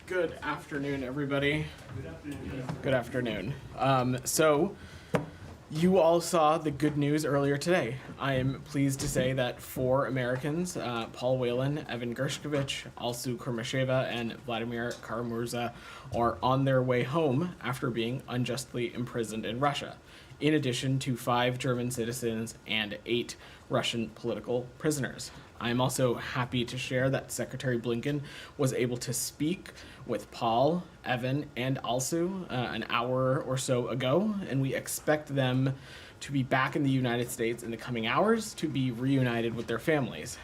Good afternoon, everybody. Good afternoon. Good afternoon. So, you all saw the good news earlier today. I am pleased to say that 4 Americans, Paul Whelan, Evan Gershkovich, Alsu Kurmasheva, and Vladimir Karamurza, are on their way home after being unjustly imprisoned in Russia, in addition to 5 German citizens and 8 Russian political prisoners. I'm also happy to share that Secretary Blinken was able to speak with Paul, Evan, and Alsu an hour or so ago, and we expect them to be back in the United States in the coming hours to be reunited with their families.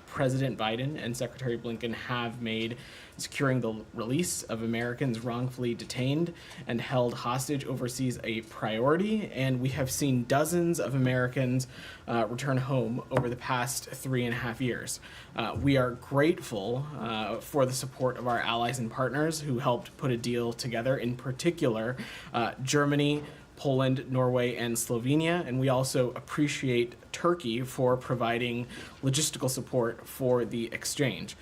President Biden and Secretary Blinken have made securing the release of Americans wrongfully detained and held hostage overseas a priority, and we have seen dozens of Americans return home over the past 3.5 years. We are grateful for the support of our allies and partners who helped put a deal together, in particular Germany, Poland, Norway, and Slovenia, and we also appreciate Turkey for providing logistical support for the exchange.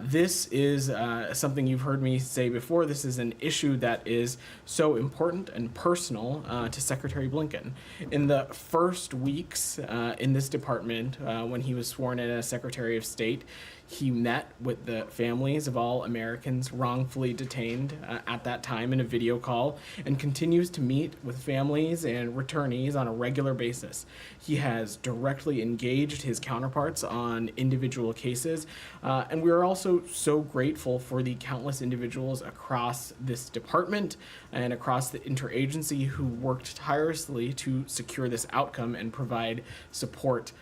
This is something you've heard me say before. This is an issue that is so important and personal to Secretary Blinken. In the first weeks in this department, when he was sworn in as Secretary of State, he met with the families of all Americans wrongfully detained at that time in a video call, and continues to meet with families and returnees on a regular basis. He has directly engaged his counterparts on individual cases, and we are also so grateful for the countless individuals across this department and across the interagency who worked tirelessly to secure this outcome and provide support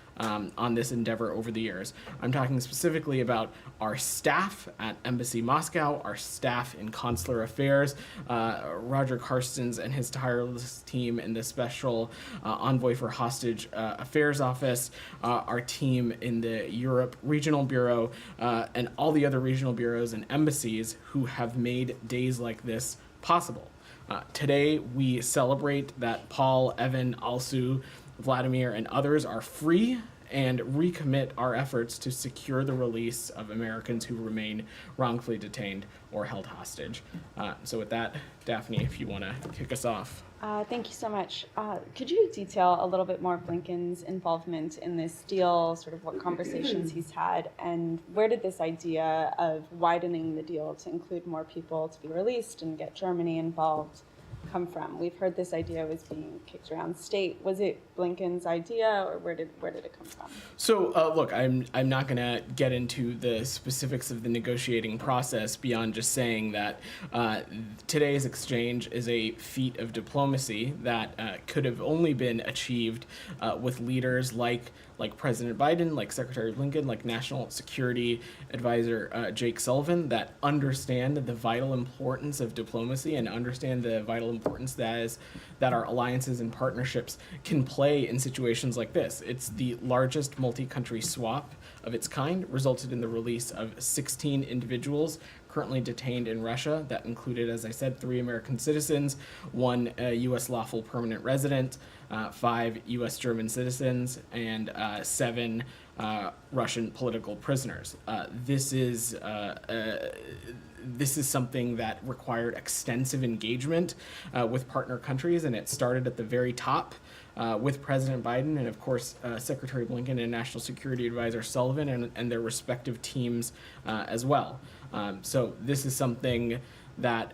on this endeavor over the years. I'm talking specifically about our staff at Embassy Moscow, our staff in Consular Affairs, Roger Karstens and his tireless team in the Special Envoy for Hostage Affairs Office, our team in the Europe Regional Bureau, and all the other regional bureaus and embassies who have made days like this possible. Today, we celebrate that Paul, Evan, Alsu, Vladimir, and others are free and recommit our efforts to secure the release of Americans who remain wrongfully detained or held hostage. So with that, Daphne, if you want to kick us off. Thank you so much. Could you detail a little bit more of Blinken's involvement in this deal, sort of what conversations he's had, and where did this idea of widening the deal to include more people to be released and get Germany involved come from? We've heard this idea was being kicked around state. Was it Blinken's idea, or where did it come from? So look, I'm not going to get into the specifics of the negotiating process beyond just saying that today's exchange is a feat of diplomacy that could have only been achieved with leaders like President Biden, like Secretary Blinken, like National Security Advisor Jake Sullivan, that understand the vital importance of diplomacy and understand the vital importance that our alliances and partnerships can play in situations like this. It's the largest multi-country swap of its kind, resulted in the release of 16 individuals currently detained in Russia. That included, as I said, 3 American citizens, 1 U.S. lawful permanent resident, 5 U.S. German citizens, and 7 Russian political prisoners. This is something that required extensive engagement with partner countries, and it started at the very top with President Biden and, of course, Secretary Blinken and National Security Advisor Sullivan and their respective teams as well. So this is something that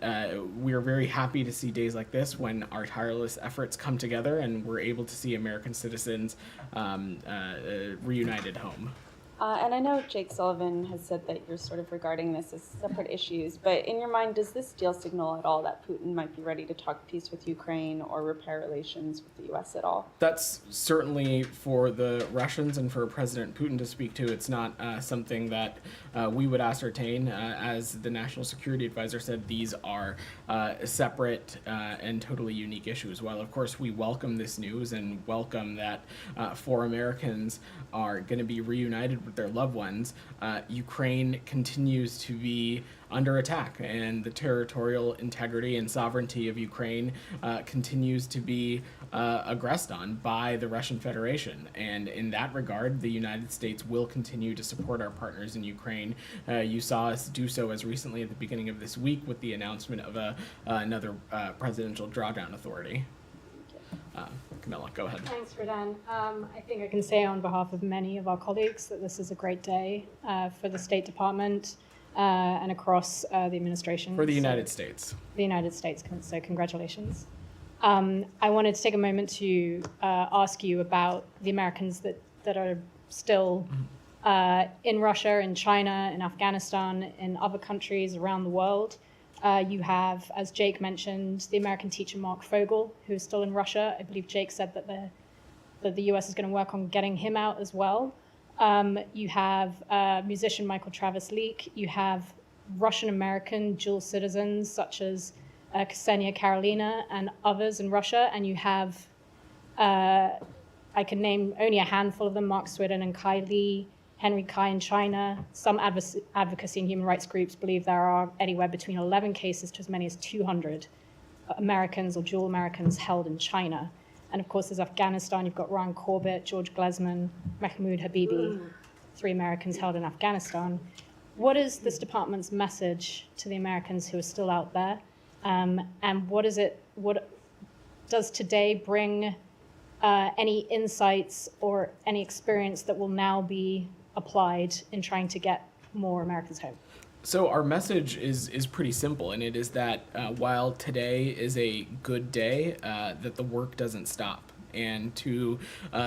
we're very happy to see days like this when our tireless efforts come together and we're able to see American citizens reunited home. And I know Jake Sullivan has said that you're sort of regarding this as separate issues, but in your mind, does this deal signal at all that Putin might be ready to talk peace with Ukraine or repair relations with the U.S. at all? That's certainly for the Russians and for President Putin to speak to. It's not something that we would ascertain. As the National Security Advisor said, these are separate and totally unique issues. While, of course, we welcome this news and welcome that 4 Americans are going to be reunited with their loved ones, Ukraine continues to be under attack, and the territorial integrity and sovereignty of Ukraine continues to be aggressed on by the Russian Federation. And in that regard, the United States will continue to support our partners in Ukraine. You saw us do so as recently at the beginning of this week with the announcement of another presidential drawdown authority. Camilla, go ahead. Thanks, Vedant. I think I can say on behalf of many of our colleagues that this is a great day for the State Department and across the administration. For the United States. The United States, so congratulations. I wanted to take a moment to ask you about the Americans that are still in Russia, in China, in Afghanistan, in other countries around the world. You have, as Jake mentioned, the American teacher Mark Fogel, who is still in Russia. I believe Jake said that the U.S. is going to work on getting him out as well. You have musician Michael Travis Leak. You have Russian-American dual citizens such as Ksenia Karolina and others in Russia. And you have, I can name only a handful of them, Mark Swidden and Kai Li, Henry Kai in China. Some advocacy and human rights groups believe there are anywhere between 11 cases to as many as 200 Americans or dual Americans held in China. And of course, there's Afghanistan. You've got Ryan Corbett, George Glesman, Mahmoud Habibi, 3 Americans held in Afghanistan. What is this department's message to the Americans who are still out there? And what does today bring any insights or any experience that will now be applied in trying to get more Americans home? So our message is pretty simple, and it is that while today is a good day, that the work doesn't stop. And to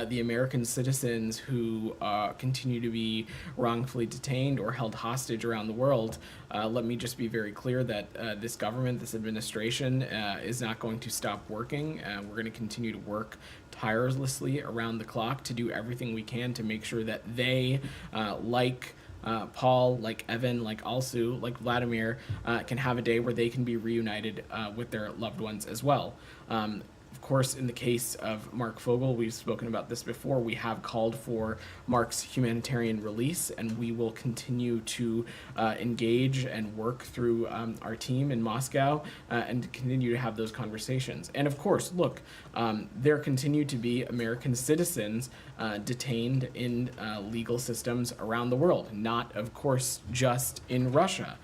the American citizens who continue to be wrongfully detained or held hostage around the world, let me just be very clear that this government, this administration, is not going to stop working. We're going to continue to work tirelessly around the clock to do everything we can to make sure that they, like Paul, like Evan, like Alsu, like Vladimir, can have a day where they can be reunited with their loved ones as well. Of course, in the case of Mark Fogel, we've spoken about this before, we have called for Mark's humanitarian release, and we will continue to engage and work through our team in Moscow and continue to have those conversations. And of course, look, there continue to be American citizens detained in legal systems around the world, not, of course, just in Russia.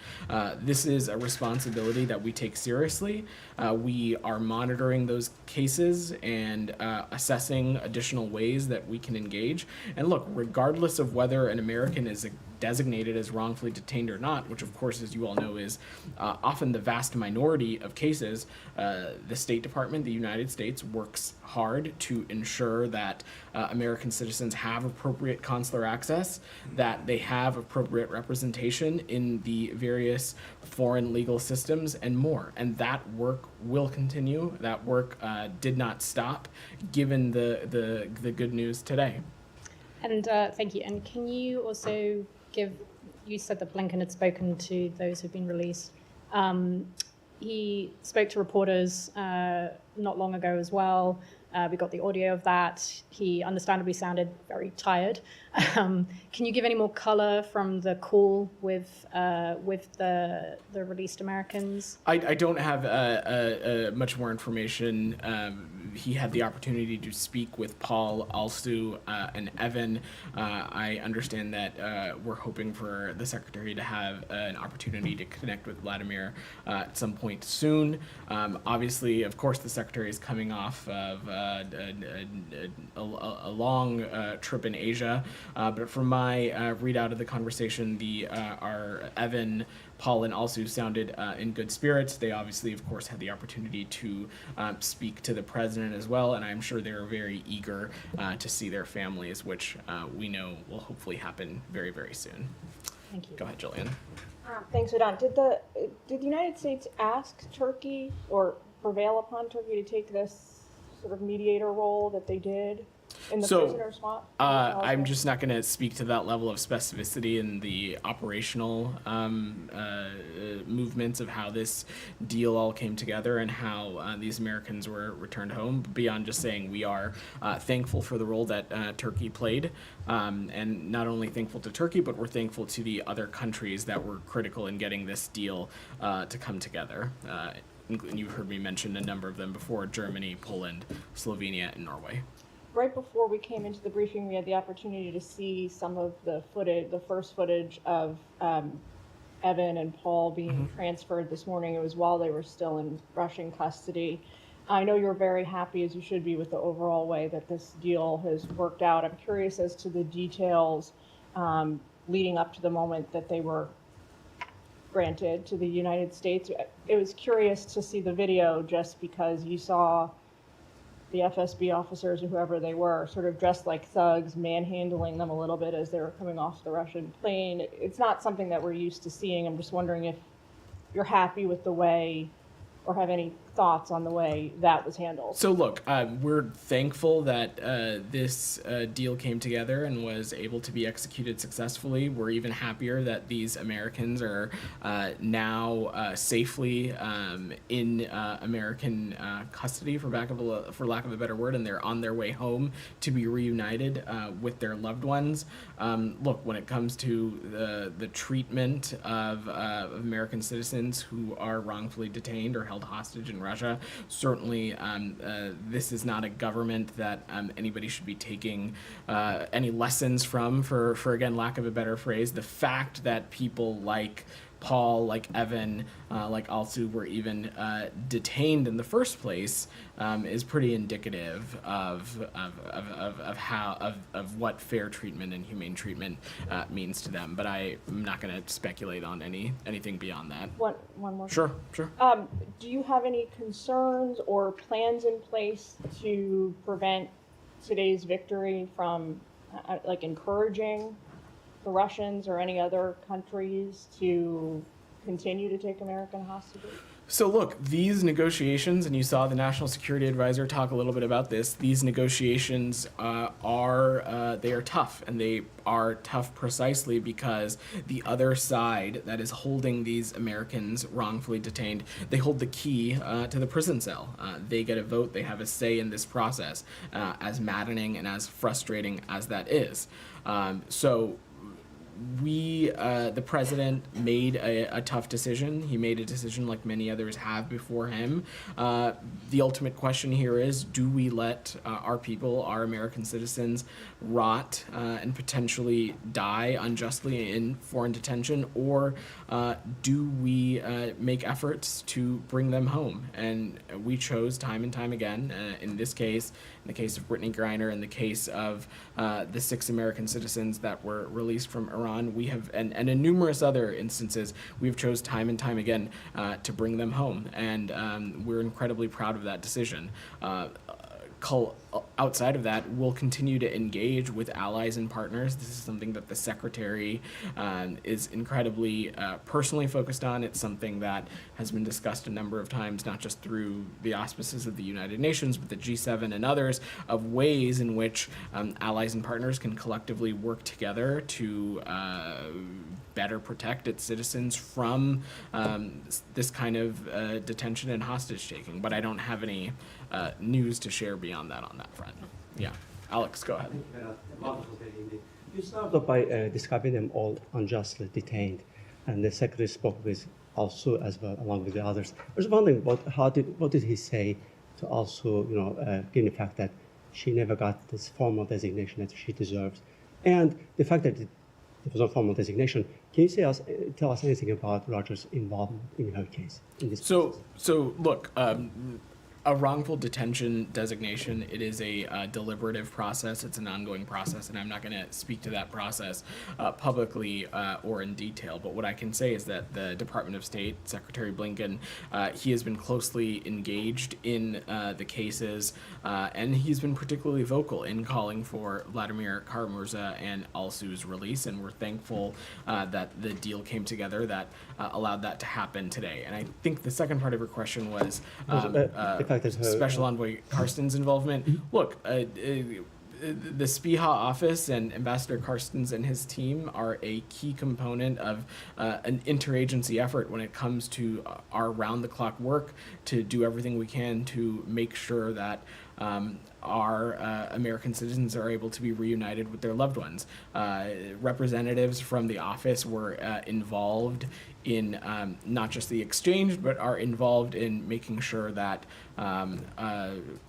This is a responsibility that we take seriously. We are monitoring those cases and assessing additional ways that we can engage. And look, regardless of whether an American is designated as wrongfully detained or not, which of course, as you all know, is often the vast minority of cases, the State Department, the United States, works hard to ensure that American citizens have appropriate consular access, that they have appropriate representation in the various foreign legal systems, and more. And that work will continue. That work did not stop, given the good news today. And thank you. And can you also you said that Blinken had spoken to those who've been released. He spoke to reporters not long ago as well. We got the audio of that. He understandably sounded very tired. Can you give any more color from the call with the released Americans? I don't have much more information. He had the opportunity to speak with Paul, Alsu, and Evan. I understand that we're hoping for the Secretary to have an opportunity to connect with Vladimir at some point soon. Obviously, of course, the Secretary is coming off of a long trip in Asia, but from my readout of the conversation, our Evan, Paul, and Alsu sounded in good spirits. They obviously, of course, had the opportunity to speak to the president as well, and I'm sure they're very eager to see their families, which we know will hopefully happen very, very soon. Thank you. Go ahead, Jillian. Thanks, Vedant. Did the United States ask Turkey or prevail upon Turkey to take this sort of mediator role that they did? in the So, prisoner swap? I'm just not going to speak to that level of specificity in the operational movements of how this deal all came together and how these Americans were returned home, beyond just saying we are thankful for the role that Turkey played, and not only thankful to Turkey, but we're thankful to the other countries that were critical in getting this deal to come together. You've heard me mention a number of them before: Germany, Poland, Slovenia, and Norway. Right before we came into the briefing, we had the opportunity to see some of the footage, the first footage of Evan and Paul being transferred this morning. It was while they were still in Russian custody. I know you're very happy, as you should be, with the overall way that this deal has worked out. I'm curious as to the details leading up to the moment that they were granted to the United States. It was curious to see the video just because you saw the FSB officers or whoever they were sort of dressed like thugs, manhandling them a little bit as they were coming off the Russian plane. It's not something that we're used to seeing. I'm just wondering if you're happy with the way or have any thoughts on the way that was handled. So look, we're thankful that this deal came together and was able to be executed successfully. We're even happier that these Americans are now safely in American custody, for lack of a better word, and they're on their way home to be reunited with their loved ones. Look, when it comes to the treatment of American citizens who are wrongfully detained or held hostage in Russia, certainly this is not a government that anybody should be taking any lessons from, for again, lack of a better phrase. The fact that people like Paul, like Evan, like Alsu were even detained in the first place is pretty indicative of what fair treatment and humane treatment means to them. But I'm not going to speculate on anything beyond that. One more. Sure. Do you have any concerns or plans in place to prevent today's victory from like encouraging the Russians or any other countries to continue to take American hostages? So look, these negotiations, and you saw the National Security Advisor talk a little bit about this, these negotiations are tough, and they are tough precisely because the other side that is holding these Americans wrongfully detained, they hold the key to the prison cell. They get a vote, they have a say in this process, as maddening and as frustrating as that is. The president made a tough decision. He made a decision like many others have before him. The ultimate question here is, do we let our people, our American citizens, rot and potentially die unjustly in foreign detention, or do we make efforts to bring them home? And we chose time and time again, in this case, in the case of Brittany Griner, in the case of the 6 American citizens that were released from Iran, we have, and in numerous other instances, we've chose time and time again to bring them home, and we're incredibly proud of that decision. Outside of that, we'll continue to engage with allies and partners. This is something that the Secretary is incredibly personally focused on. It's something that has been discussed a number of times, not just through the auspices of the United Nations, but the G7 and others, of ways in which allies and partners can collectively work together to better protect its citizens from this kind of detention and hostage taking. But I don't have any news to share beyond that on that front. Yeah, Alex, go ahead. You started by describing them all unjustly detained, and the secretary spoke with also as well, along with the others. I was wondering what did he say to also, given the fact that she never got this formal designation that she deserves, and the fact that it was a formal designation. Can you tell us anything about Roger's involvement in her case? In this process? So look. A wrongful detention designation, it is a deliberative process. It's an ongoing process, and I'm not going to speak to that process publicly or in detail. But what I can say is that the Department of State, Secretary Blinken, he has been closely engaged in the cases, and he's been particularly vocal in calling for Vladimir Kara-Murza and Alsu's release, and we're thankful that the deal came together that allowed that to happen today. And I think the second part of your question was Special Envoy Karsten's involvement. Look, the SPIHA office and Ambassador Karstens and his team are a key component of an interagency effort when it comes to our round-the-clock work to do everything we can to make sure that our American citizens are able to be reunited with their loved ones. Representatives from the office were involved in not just the exchange, but are involved in making sure that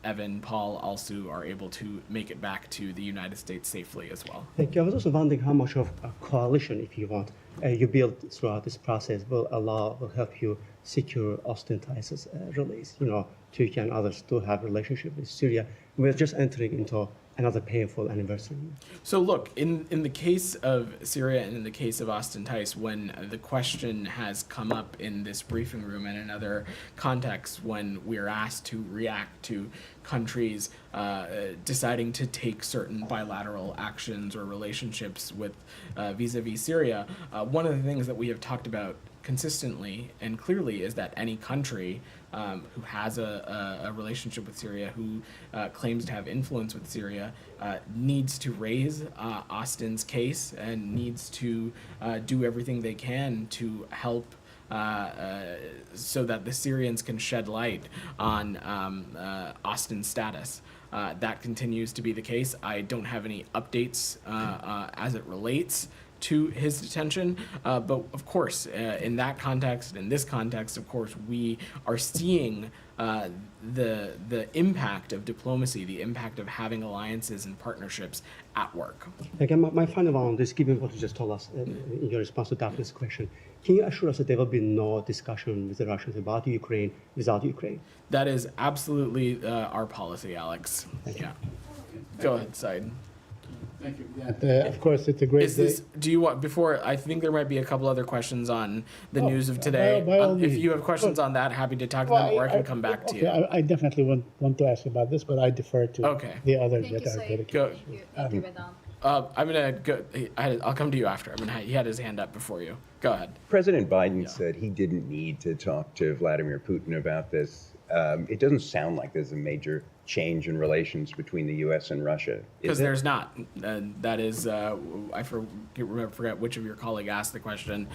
Evan, Paul, Alsu are able to make it back to the United States safely as well. Thank you. I was also wondering how much of a coalition, if you want, you build throughout this process will help you secure Austin Tice's release. You know, Turkey and others do have relationship with Syria. We're just entering into another painful anniversary. So look, in the case of Syria and in the case of Austin Tice, when the question has come up in this briefing room and in other contexts when we're asked to react to countries deciding to take certain bilateral actions or relationships with vis-a-vis Syria, one of the things that we have talked about consistently and clearly is that any country who has a relationship with Syria, who claims to have influence with Syria, needs to raise Austin's case and needs to do everything they can to help so that the Syrians can shed light on Austin's status. That continues to be the case. I don't have any updates as it relates to his detention, but of course, in that context, in this context, of course, we are seeing the impact of diplomacy, the impact of having alliances and partnerships at work. Again, my final one on this, given what you just told us in your response to Daphne's question, can you assure us that there will be no discussion with the Russians about Ukraine without Ukraine? That is absolutely our policy, Alex. Yeah. Go ahead, Said. Thank you. Yeah, of course, it's a great day. Do you want, before, I think there might be a couple other questions on the news of today. by all If means. you have questions on that, happy to talk to them, or I can come back to you. I definitely want to ask you about this, but I defer to the others Thank you, that are Saeed. dedicated. Go. Thank you, Vedant. I'm gonna go. I'll come to you after. He had his hand up before you. Go ahead. President Biden said he didn't need to talk to Vladimir Putin about this. It doesn't sound like there's a major change in relations between the U.S. and Russia. Because there's not. That is, I forget which of your colleague asked the question.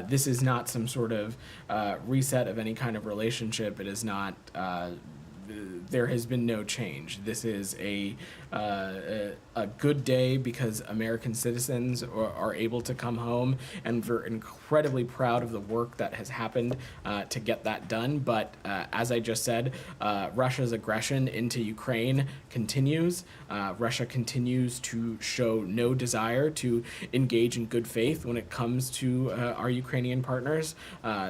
This is not some sort of reset of any kind of relationship. It is not. There has been no change. This is a good day because American citizens are able to come home, and we're incredibly proud of the work that has happened to get that done. But as I just said, Russia's aggression into Ukraine continues. Russia continues to show no desire to engage in good faith when it comes to our Ukrainian partners.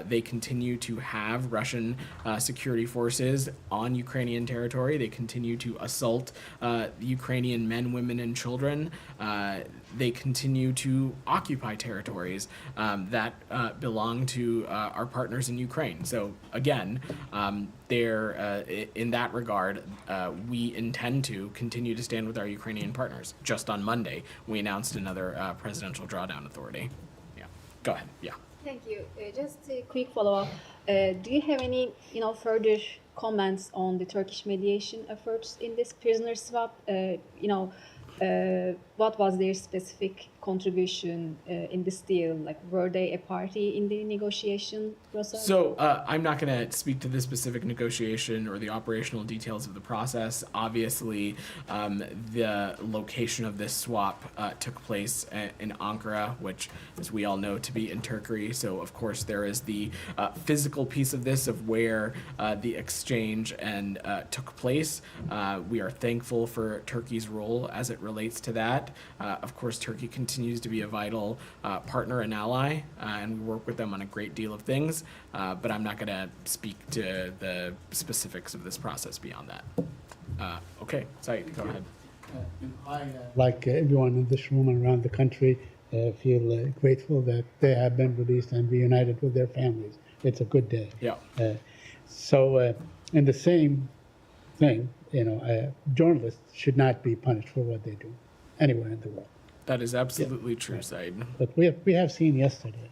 They continue to have Russian security forces on Ukrainian territory. They continue to assault Ukrainian men, women, and children. They continue to occupy territories that belong to our partners in Ukraine. So again, in that regard, we intend to continue to stand with our Ukrainian partners. Just on Monday, we announced another presidential drawdown authority. Yeah, go ahead. Yeah. Thank you. Just a quick follow-up. Do you have any, further comments on the Turkish mediation efforts in this prisoner swap? What was their specific contribution in this deal? Like, were they a party in the negotiation process? So I'm not going to speak to the specific negotiation or the operational details of the process. Obviously, the location of this swap took place in Ankara, which, as we all know, to be in Turkey. So, of course, there is the physical piece of this of where the exchange and took place. We are thankful for Turkey's role as it relates to that. Of course, Turkey continues to be a vital partner and ally, and we work with them on a great deal of things, but I'm not going to speak to the specifics of this process beyond that. Okay, Saeed, go ahead. I, like everyone in this room and around the country, feel grateful that they have been released and reunited with their families. It's a good day. Yeah. In the same thing, journalists should not be punished for what they do anywhere in the world. That is absolutely true, Saeed. But we have seen yesterday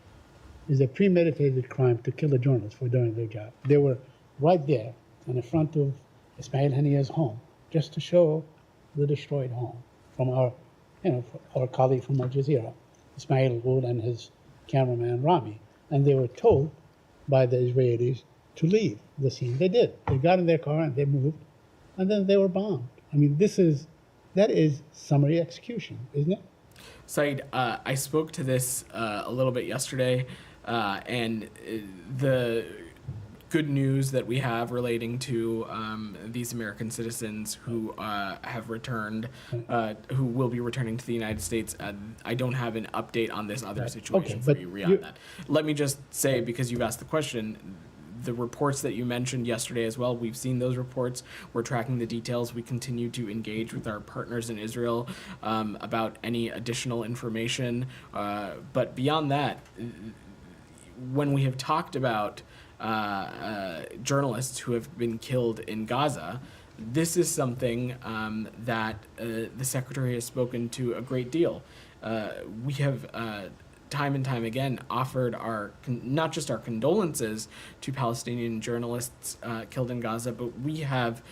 is a premeditated crime to kill a journalist for doing their job. They were right there in the front of Ismail Haniya's home just to show the destroyed home. from our, our colleague from Al Jazeera, Ismail Ghoul and his cameraman Rami, and they were told by the Israelis to leave the scene. They did. They got in their car and they moved, and then they were bombed. I mean, that is summary execution, isn't it? Said, I spoke to this a little bit yesterday, and the good news that we have relating to these American citizens who have returned, who will be returning to the United States. I don't have an update on this other situation for you beyond that. Let me just say, because you've asked the question, the reports that you mentioned yesterday as well, we've seen those reports. We're tracking the details. We continue to engage with our partners in Israel about any additional information. But beyond that, when we have talked about journalists who have been killed in Gaza, this is something that the Secretary has spoken to a great deal. We have time and time again offered not just our condolences to Palestinian journalists killed in Gaza, but we have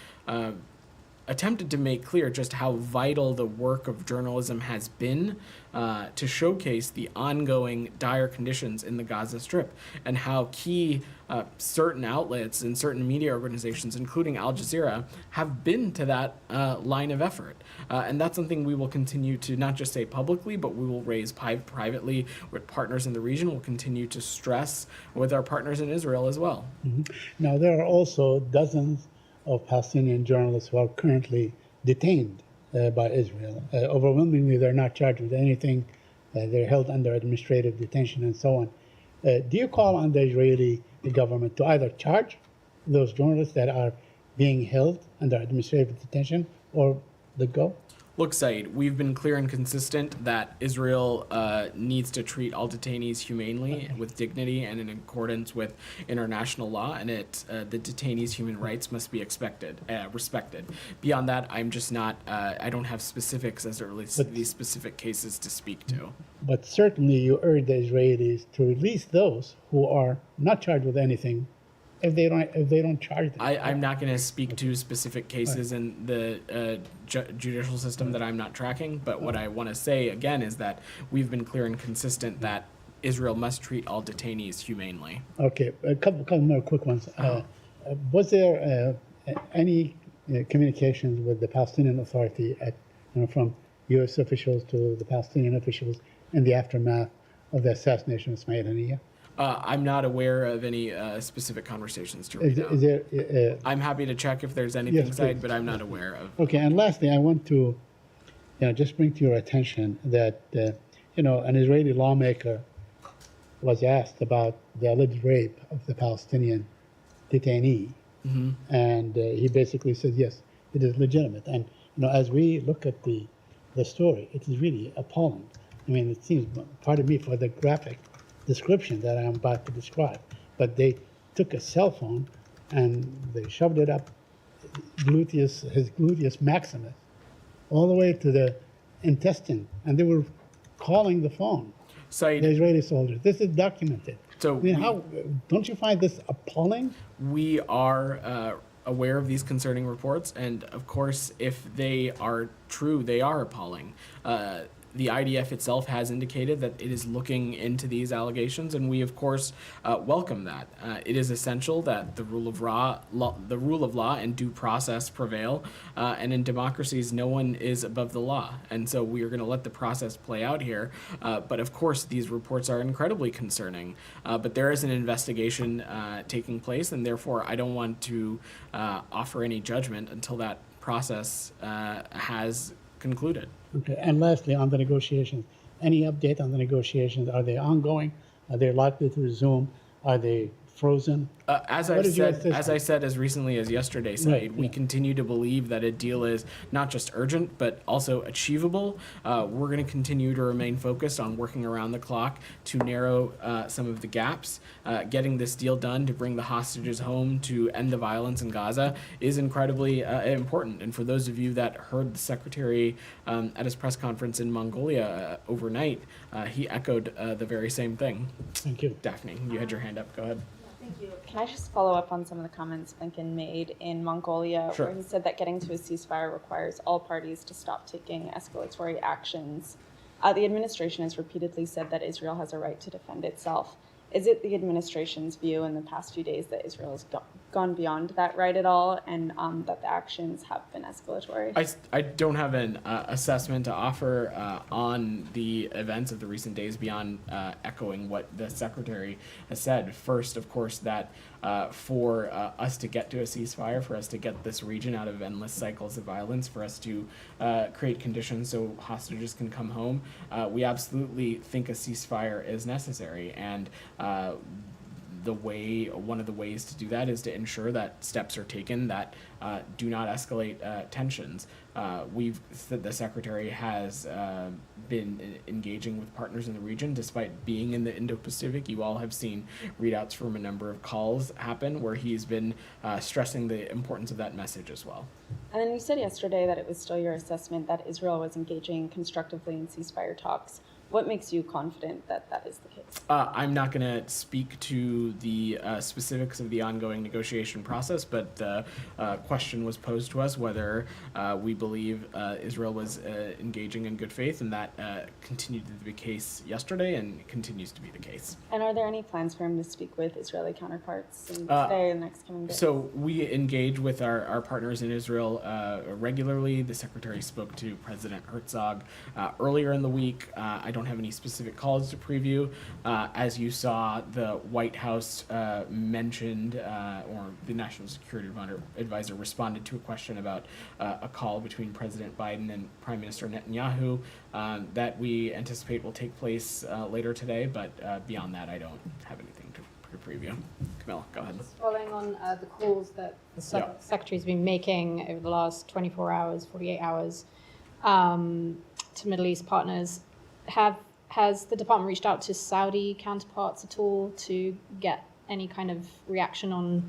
attempted to make clear just how vital the work of journalism has been to showcase the ongoing dire conditions in the Gaza Strip, and how key certain outlets and certain media organizations, including Al Jazeera, have been to that line of effort. And that's something we will continue to not just say publicly, but we will raise privately with partners in the region. We'll continue to stress with our partners in Israel as well. Mm-hmm. Now, there are also dozens of Palestinian journalists who are currently detained by Israel. Overwhelmingly, they're not charged with anything. They're held under administrative detention and so on. Do you call on the Israeli government to either charge those journalists that are being held under administrative detention or let go? Look, Said, we've been clear and consistent that Israel needs to treat all detainees humanely, with dignity, and in accordance with international law, and the detainees' human rights must be respected. Beyond that, I'm just not, I don't have specifics as it relates to these specific cases to speak to. But certainly you urge the Israelis to release those who are not charged with anything if they don't charge them. I'm not going to speak to specific cases in the judicial system that I'm not tracking, but what I want to say again is that we've been clear and consistent that Israel must treat all detainees humanely. Okay, a couple more quick ones. Was there any communications with the Palestinian Authority from U.S. officials to the Palestinian officials in the aftermath of the assassination of Ismail Haniyeh? I'm not aware of any specific conversations to read out. Is there, I'm happy to check if there's anything yes, said, please. but I'm not aware of. Okay, and lastly, I want to just bring to your attention that an Israeli lawmaker was asked about the alleged rape of the Palestinian detainee, and he basically said, yes, it is legitimate. And as we look at the story, it is really appalling. I mean, it seems, pardon me for the graphic description that I'm about to describe, but they took a cell phone and they shoved it up his gluteus maximus all the way to the intestine, and they were calling the phone. Said, The Israeli soldiers. This is documented. So I mean, how don't you find this appalling? we are aware of these concerning reports, and of course, if they are true, they are appalling. The IDF itself has indicated that it is looking into these allegations, and we, of course, welcome that. It is essential that the rule of law and due process prevail, and in democracies, no one is above the law. And so we are going to let the process play out here. But of course, these reports are incredibly concerning. But there is an investigation taking place, and therefore, I don't want to offer any judgment until that process has concluded. Okay. And lastly, on the negotiations, any update on the negotiations? Are they ongoing? Are they likely to resume? Are they frozen? As I said as recently as yesterday, Said, we continue to believe that a deal is not just urgent, but also achievable. We're going to continue to remain focused on working around the clock to narrow some of the gaps. Getting this deal done to bring the hostages home, to end the violence in Gaza, is incredibly important. And for those of you that heard the Secretary at his press conference in Mongolia overnight, he echoed the very same thing. Thank you. Daphne, you had your hand up. Go ahead. Thank you. Can I just follow up on some of the comments Blinken made in Mongolia, Sure. where he said that getting to a ceasefire requires all parties to stop taking escalatory actions? The administration has repeatedly said that Israel has a right to defend itself. Is it the administration's view in the past few days that Israel has gone beyond that right at all, and that the actions have been escalatory? I don't have an assessment to offer on the events of the recent days beyond echoing what the secretary has said. First, of course, that for us to get to a ceasefire, for us to get this region out of endless cycles of violence, for us to create conditions so hostages can come home, we absolutely think a ceasefire is necessary. And one of the ways to do that is to ensure that steps are taken that do not escalate tensions. The secretary has been engaging with partners in the region despite being in the Indo-Pacific. You all have seen readouts from a number of calls happen where he's been stressing the importance of that message as well. And then you said yesterday that it was still your assessment that Israel was engaging constructively in ceasefire talks. What makes you confident that that is the case? I'm not going to speak to the specifics of the ongoing negotiation process, but the question was posed to us whether we believe Israel was engaging in good faith, and that continued to be the case yesterday and continues to be the case. And are there any plans for him to speak with Israeli counterparts in today and the next coming days? So we engage with our partners in Israel regularly. The secretary spoke to President Herzog earlier in the week. I don't have any specific calls to preview. As you saw, the White House mentioned, or the National Security Advisor responded to a question about a call between President Biden and Prime Minister Netanyahu that we anticipate will take place later today, but beyond that, I don't have anything to preview. Camilla, go ahead. Just following on the calls that the Secretary's been making over the last 24 hours, 48 hours to Middle East partners, has the department reached out to Saudi counterparts at all to get any kind of reaction on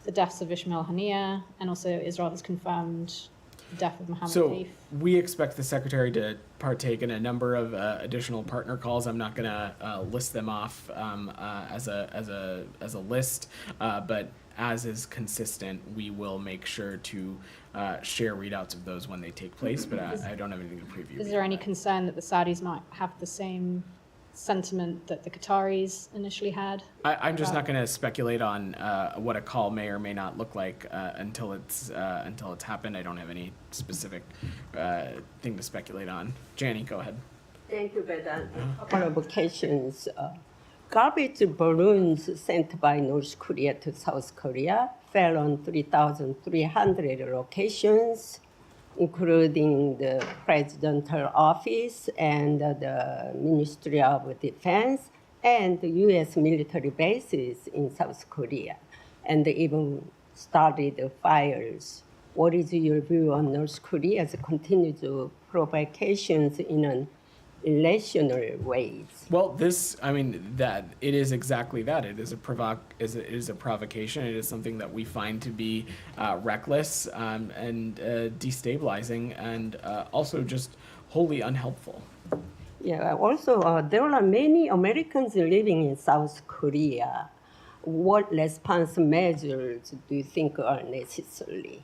the deaths of Ismail Haniyeh, and also Israel has confirmed the death of Mohammed So Deif? we expect the secretary to partake in a number of additional partner calls. I'm not going to list them off as a list, but as is consistent, we will make sure to share readouts of those when they take place. But I don't have anything to preview. Is there any concern that the Saudis might have the same sentiment that the Qataris initially had? I'm just not going to speculate on what a call may or may not look like until it's happened. I don't have any specific thing to speculate on. Janie, go ahead. Thank you, Vedant. A couple of occasions, garbage balloons sent by North Korea to South Korea fell on 3,300 locations, including the presidential office and the Ministry of Defense and the U.S. military bases in South Korea, and even started fires. What is your view on North Korea's continued provocations in an irrational ways? Well, that it is exactly that. It is a provocation. It is something that we find to be reckless and destabilizing, and also just wholly unhelpful. Yeah. Also, there are many Americans living in South Korea. What response measures do you think are necessary?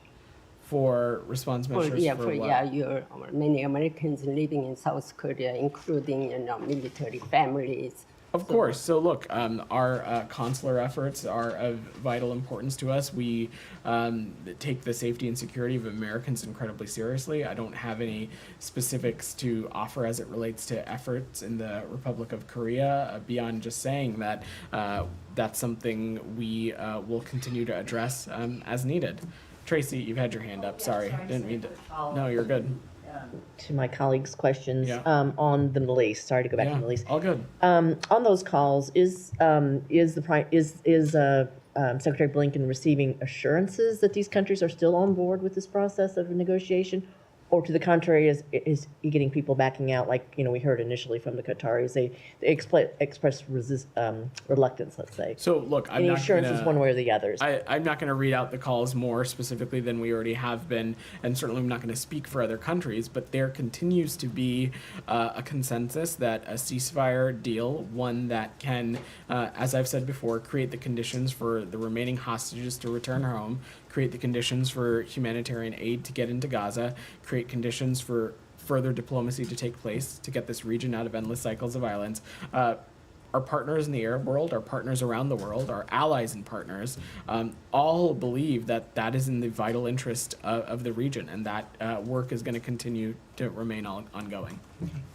For response measures what? Many Americans living in South Korea, including military families. Of course. So look, our consular efforts are of vital importance to us. We take the safety and security of Americans incredibly seriously. I don't have any specifics to offer as it relates to efforts in the Republic of Korea beyond just saying that that's something we will continue to address as needed. Tracy, you've had your hand up. Sorry, didn't mean to. No, you're good. To my colleagues' questions Yeah. On the Middle East. Sorry to go back to the Middle East. All good. On those calls, is Secretary Blinken receiving assurances that these countries are still on board with this process of negotiation, or to the contrary, is he getting people backing out? Like, we heard initially from the Qataris, they express reluctance, let's say. So look, Any assurances one way or the others? I'm not going to read out the calls more specifically than we already have been, and certainly I'm not going to speak for other countries, but there continues to be a consensus that a ceasefire deal, one that can, as I've said before, create the conditions for the remaining hostages to return home, create the conditions for humanitarian aid to get into Gaza, create conditions for further diplomacy to take place to get this region out of endless cycles of violence. Our partners in the Arab world, our partners around the world, our allies and partners, all believe that that is in the vital interest of the region, and that work is going to continue to remain ongoing.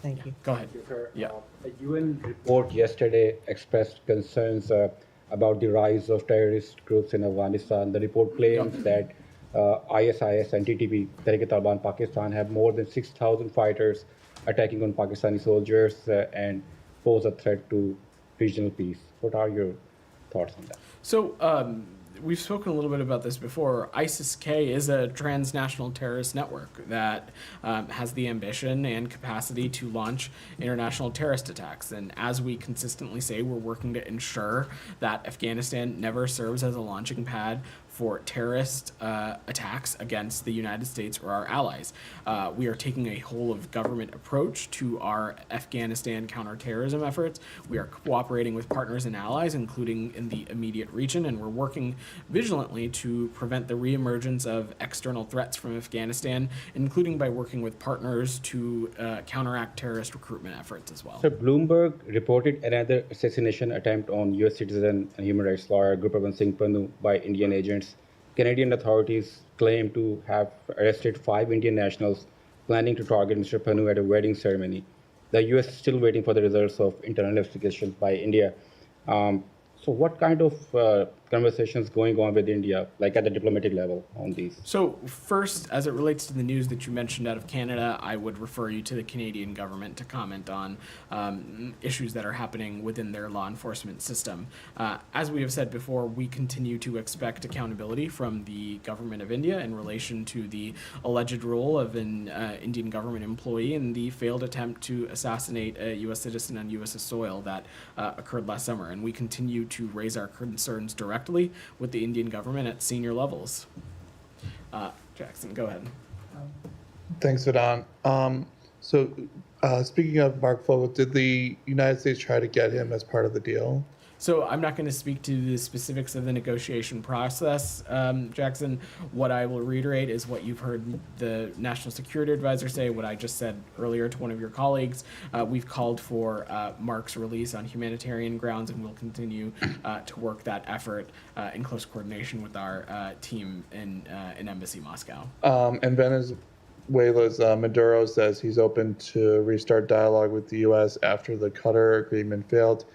Thank you. Go ahead. Thank you, sir. Yeah. A UN report yesterday expressed concerns about the rise of terrorist groups in Afghanistan. The report claims that ISIS and TTP, Tehrik-e-Taliban Pakistan, have more than 6,000 fighters attacking on Pakistani soldiers and pose a threat to regional peace. What are your thoughts on that? So we've spoken a little bit about this before. ISIS-K is a transnational terrorist network that has the ambition and capacity to launch international terrorist attacks. And as we consistently say, we're working to ensure that Afghanistan never serves as a launching pad for terrorist attacks against the United States or our allies. We are taking a whole of government approach to our Afghanistan counterterrorism efforts. We are cooperating with partners and allies, including in the immediate region, and we're working vigilantly to prevent the reemergence of external threats from Afghanistan, including by working with partners to counteract terrorist recruitment efforts as well. So Bloomberg reported another assassination attempt on U.S. citizen and human rights lawyer Gurpratap Singh Pannu by Indian agents. Canadian authorities claim to have arrested 5 Indian nationals planning to target Mr. Pannu at a wedding ceremony. The U.S. is still waiting for the results of internal investigation by India. So what kind of conversations going on with India, like at the diplomatic level on these? So first, as it relates to the news that you mentioned out of Canada, I would refer you to the Canadian government to comment on issues that are happening within their law enforcement system. As we have said before, we continue to expect accountability from the government of India in relation to the alleged role of an Indian government employee in the failed attempt to assassinate a U.S. citizen on U.S. soil that occurred last summer. And we continue to raise our concerns directly with the Indian government at senior levels. Jackson, go ahead. Thanks, Vedant. Speaking of Mark Fogel, did the United States try to get him as part of the deal? So I'm not going to speak to the specifics of the negotiation process, Jackson. What I will reiterate is what you've heard the National Security Advisor say, what I just said earlier to one of your colleagues. We've called for Mark's release on humanitarian grounds, and we'll continue to work that effort in close coordination with our team in Embassy Moscow. And Venezuela's Maduro says he's open to restart dialogue with the U.S. after the Qatar agreement failed.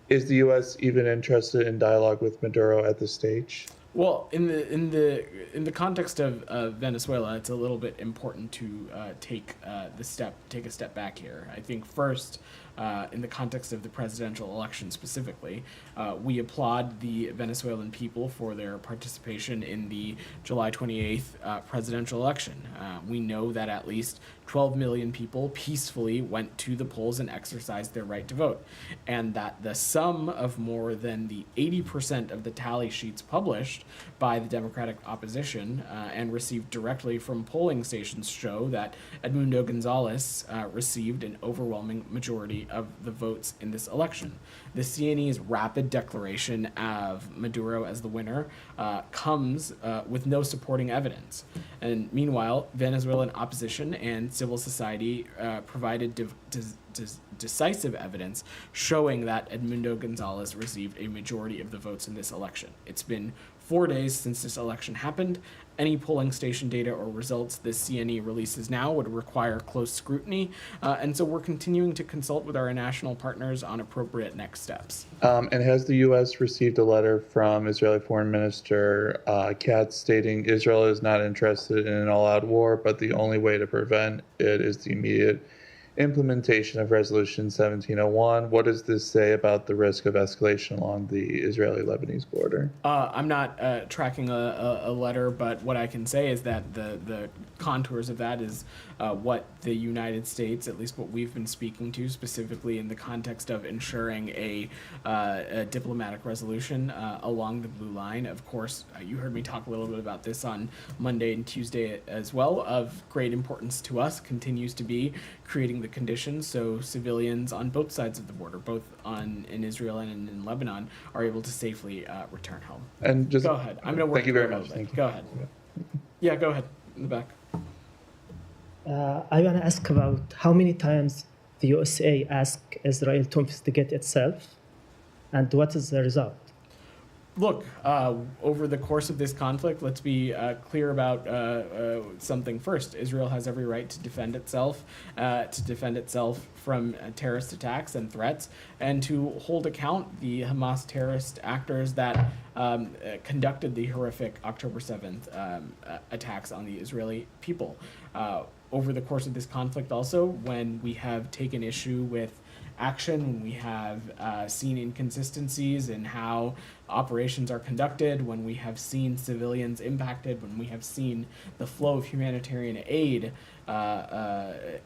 Is the U.S. even interested in dialogue with Maduro at this stage? Well, in the context of Venezuela, it's a little bit important to take a step back here. I think first, in the context of the presidential election specifically, we applaud the Venezuelan people for their participation in the July 28th presidential election. We know that at least 12 million people peacefully went to the polls and exercised their right to vote, and that the sum of more than the 80% of the tally sheets published by the Democratic opposition and received directly from polling stations show that Edmundo Gonzalez received an overwhelming majority of the votes in this election. The CNE's rapid declaration of Maduro as the winner comes with no supporting evidence. And meanwhile, Venezuelan opposition and civil society provided decisive evidence showing that Edmundo Gonzalez received a majority of the votes in this election. It's been 4 days since this election happened. Any polling station data or results the CNE releases now would require close scrutiny, and so we're continuing to consult with our national partners on appropriate next steps. And has the U.S. received a letter from Israeli Foreign Minister Katz stating Israel is not interested in an all-out war, but the only way to prevent it is the immediate implementation of Resolution 1701. What does this say about the risk of escalation along the Israeli-Lebanese border? I'm not tracking a letter, but what I can say is that the contours of that is what the United States, at least what we've been speaking to specifically in the context of ensuring a diplomatic resolution along the blue line. Of course, you heard me talk a little bit about this on Monday and Tuesday as well. Of great importance to us continues to be creating the conditions so civilians on both sides of the border, both in Israel and in Lebanon, are able to safely return home. And just Go ahead. I'm going to work. Thank you very through it a much. little bit. Thank you. Go ahead. Yeah, go ahead in the back. I want to ask about how many times the USA asked Israel to investigate itself, and what is the result? Look, over the course of this conflict, let's be clear about something first. Israel has every right to defend itself from terrorist attacks and threats, and to hold account the Hamas terrorist actors that conducted the horrific October 7th attacks on the Israeli people. Over the course of this conflict also, when we have taken issue with action, when we have seen inconsistencies in how operations are conducted, when we have seen civilians impacted, when we have seen the flow of humanitarian aid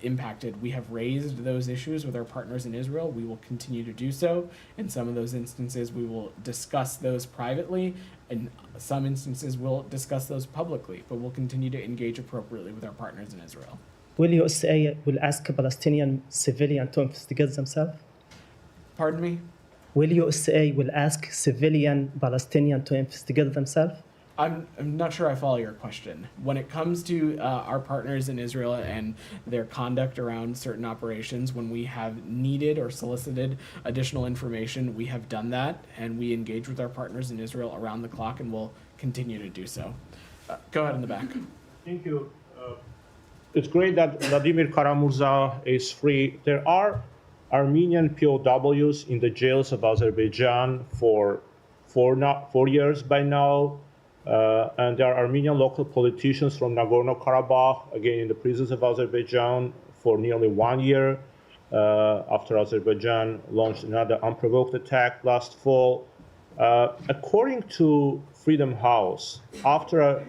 impacted, we have raised those issues with our partners in Israel. We will continue to do so. In some of those instances, we will discuss those privately. In some instances, we'll discuss those publicly, but we'll continue to engage appropriately with our partners in Israel. Will USA ask Palestinian civilian to investigate themselves? Pardon me? Will USA ask civilian Palestinian to investigate themselves? I'm not sure I follow your question. When it comes to our partners in Israel and their conduct around certain operations, when we have needed or solicited additional information, we have done that, and we engage with our partners in Israel around the clock, and will continue to do so. Go ahead in the back. Thank you. It's great that Vladimir Kara-Murza is free. There are Armenian POWs in the jails of Azerbaijan for 4 years by now. And there are Armenian local politicians from Nagorno-Karabakh, again in the prisons of Azerbaijan for nearly 1 year after Azerbaijan launched another unprovoked attack last fall. According to Freedom House, after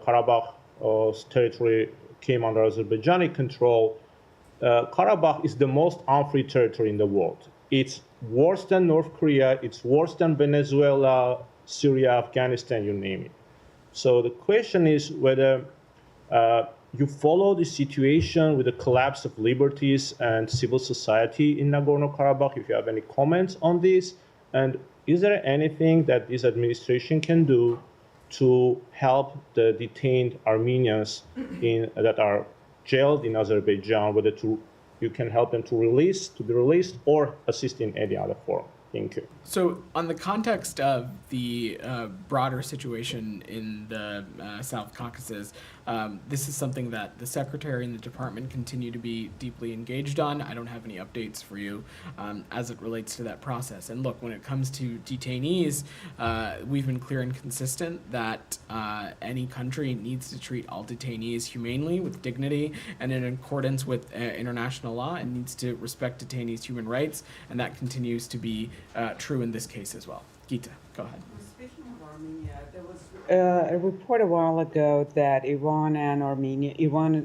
Karabakh's territory came under Azerbaijani control, Karabakh is the most unfree territory in the world. It's worse than North Korea, it's worse than Venezuela, Syria, Afghanistan, you name it. So the question is whether you follow the situation with the collapse of liberties and civil society in Nagorno-Karabakh, if you have any comments on this, and is there anything that this administration can do to help the detained Armenians that are jailed in Azerbaijan, whether you can help them to be released or assist in any other form? Thank you. So on the context of the broader situation in the South Caucasus, this is something that the Secretary and the Department continue to be deeply engaged on. I don't have any updates for you as it relates to that process. And look, when it comes to detainees, we've been clear and consistent that any country needs to treat all detainees humanely, with dignity, and in accordance with international law, and needs to respect detainees' human rights, and that continues to be true in this case as well. Gita, go ahead. Speaking of Armenia, there was a report a while ago that Iran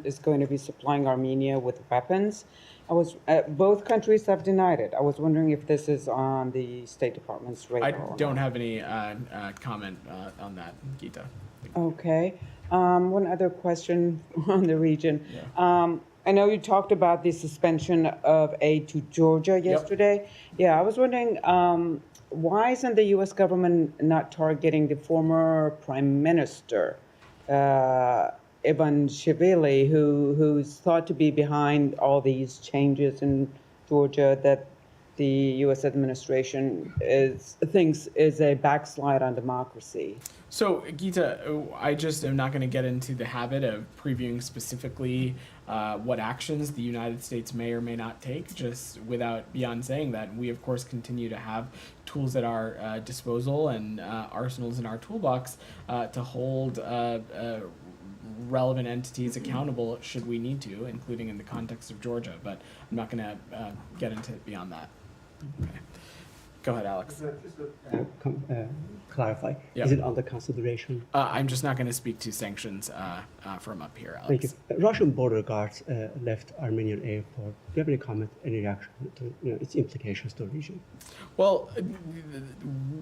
is going to be supplying Armenia with weapons. Both countries have denied it. I was wondering if this is on the State Department's radar. I don't have any comment on that, Gita. Okay. One other question on the region. Yeah. I know you talked about the suspension of aid to Georgia yesterday. Yep. Yeah, I was wondering, why isn't the U.S. government not targeting the former Prime Minister, Ivanishvili, who's thought to be behind all these changes in Georgia that the U.S. administration thinks is a backslide on democracy? So, Gita, I just am not going to get into the habit of previewing specifically what actions the United States may or may not take, just beyond saying that we, of course, continue to have tools at our disposal and arsenals in our toolbox to hold relevant entities accountable should we need to, including in the context of Georgia. But I'm not going to get into it beyond that. Okay. Go ahead, Alex. Just to clarify, Yeah. is it under consideration? I'm just not going to speak to sanctions from up here, Alex. Thank you. Russian border guards left Armenian airport. Do you have any comment, any reaction to its implications to the region? Well,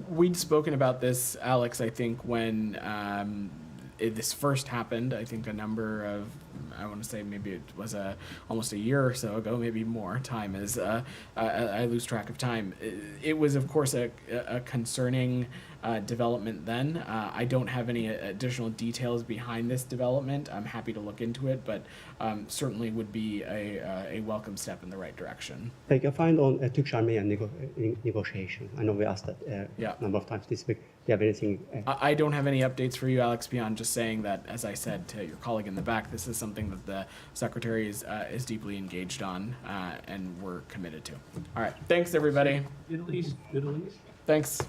we'd spoken about this, Alex, I think, when this first happened. I think a number of, I want to say maybe it was almost a year or so ago, maybe more. Time is, I lose track of time. It was, of course, a concerning development then. I don't have any additional details behind this development. I'm happy to look into it, but certainly would be a welcome step in the right direction. Thank you. Find on Turkish-Armenian negotiation. I know we asked that a number of times this week. Do you have anything? I don't have any updates for you, Alex, beyond just saying that, as I said to your colleague in the back, this is something that the Secretary is deeply engaged on, and we're committed to. All right. Thanks, everybody. Middle East. Thanks.